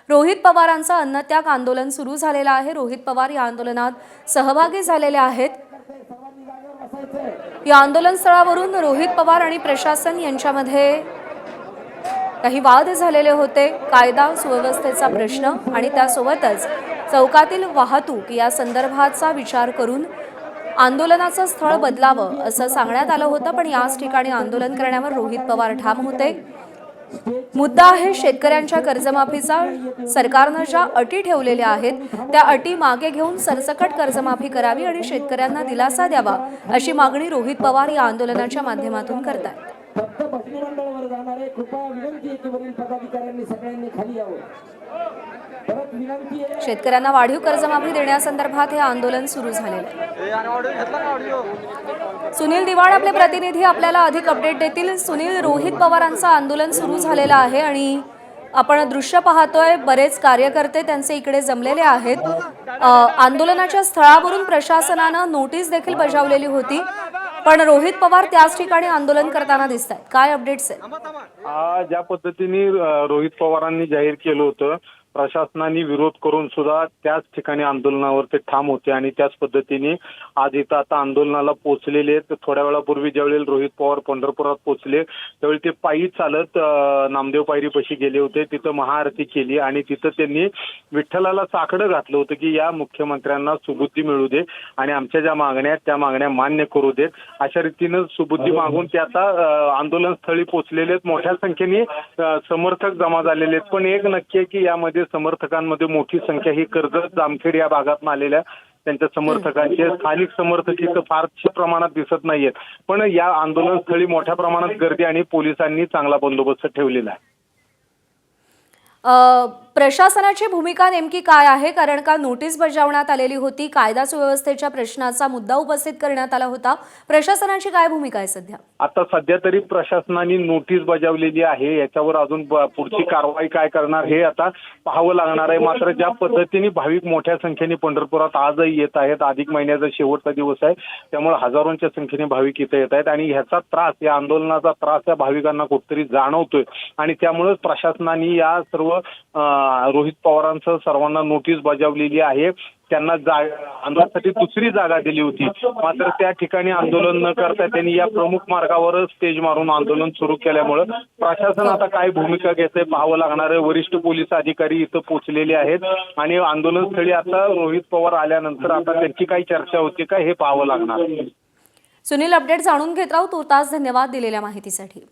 रोहित पवारांचं अन्नत्याग आंदोलन सुरू झालेलं आहे। रोहित पवार या आंदोलनात सहभागी झालेले आहेत। या आंदोलन स्थळावरून रोहित पवार आणि प्रशासन यांच्यामध्ये काही वाद झालेले होते। कायदा सुव्यवस्थेचा प्रश्न आणि त्यासोबतच चौकातील वाहतूक या संदर्भाचा विचार करून आंदोलनाचं स्थळ बदलावं असं सांगण्यात आलं होतं, पण याच ठिकाणी आंदोलन करण्यावर रोहित पवार ठाम होते। मुद्दा आहे शेतकऱ्यांच्या कर्जमाफीचा। सरकारनं ज्या अटी ठेवलेल्या आहेत त्या अटी मागे घेऊन सरसकट कर्जमाफी करावी आणि शेतकऱ्यांना दिलासा द्यावा अशी मागणी रोहित पवार या आंदोलनाच्या माध्यमातून करतात। शेतकऱ्यांना वाढीव कर्जमाफी देण्यासंदर्भात हे आंदोलन सुरू झालेलं आहे। सुनील दिवाण आपले प्रतिनिधी आपल्याला अधिक अपडेट देतील। सुनील, रोहित पवारांचं आंदोलन सुरू झालेलं आहे आणि आपण दृश्य पाहतोय, बरेच कार्यकर्ते त्यांचे इकडे जमलेले आहेत। आंदोलनाच्या स्थळावरून प्रशासनानं नोटीस देखील बजावलेली होती, पण रोहित पवार त्याच ठिकाणी आंदोलन करताना दिसतात। काय अपडेट्स आहेत? ज्या पद्धतीने रोहित पवारांनी जाहीर केलं होतं, प्रशासनाने विरोध करून सुद्धा त्याच ठिकाणी आंदोलनावर ते ठाम होते आणि त्याच पद्धतीने आज इथं आता आंदोलनाला पोहोचलेले आहेत। थोड्या वेळापूर्वी ज्यावेळी रोहित पवार पंढरपुरात पोहोचले त्यावेळी ते पायी चालत नामदेव पायरीपाशी गेले होते। तिथं महाआरती केली आणि तिथं त्यांनी विठ्ठलाला साकडं घातलं होतं की या मुख्यमंत्र्यांना सुबुद्धी मिळू दे आणि आमच्या ज्या मागण्या आहेत त्या मागण्या मान्य करू देत, अशा रीतीनं सुबुद्धी मागून ते आता आंदोलन स्थळी पोहोचलेले आहेत। मोठ्या संख्येने समर्थक जमा झालेले आहेत, पण एक नक्की आहे की यामध्ये समर्थकांमध्ये मोठी संख्या ही कर्जत जामखेड या भागातून आलेल्या त्यांच्या समर्थकांचे स्थानिक समर्थक इथं फारशा प्रमाणात दिसत नाहीयेत, पण या आंदोलन स्थळी मोठ्या प्रमाणात गर्दी आणि पोलिसांनी चांगला बंदोबस्त ठेवलेला आहे। प्रशासनाची भूमिका नेमकी काय आहे? कारण का नोटीस बजावण्यात आलेली होती, कायदा सुव्यवस्थेच्या प्रश्नाचा मुद्दा उपस्थित करण्यात आला होता। प्रशासनाची काय भूमिका आहे सध्या? आता सध्या तरी प्रशासनाने नोटीस बजावलेली आहे, याच्यावर अजून पुढची कारवाई काय करणार हे आता पाहावं लागणार आहे। मात्र ज्या पद्धतीने भाविक मोठ्या संख्येने पंढरपुरात आजही येत आहेत, अधिक महिन्याचा शेवटचा दिवस आहे, त्यामुळे हजारोंच्या संख्येने भाविक इथे येत आहेत आणि ह्याचा त्रास, या आंदोलनाचा त्रास या भाविकांना कुठेतरी जाणवतोय आणि त्यामुळेच प्रशासनाने या सर्व रोहित पवारांसह सर्वांना नोटीस बजावलेली आहे। त्यांना आंदोलनासाठी दुसरी जागा दिली होती, मात्र त्या ठिकाणी आंदोलन न करता त्यांनी या प्रमुख मार्गावर स्टेज मारून आंदोलन सुरू केल्यामुळे प्रशासन आता काय भूमिका घेतंय पाहावं लागणार आहे। वरिष्ठ पोलीस अधिकारी इथं पोहोचलेले आहेत आणि आंदोलनस्थळी आता रोहित पवार आल्यानंतर आता त्यांची काही चर्चा होती का हे पाहावं लागणार आहे। सुनील, अपडेट जाणून घेत राहू। तूर्तास धन्यवाद दिलेल्या माहितीसाठी।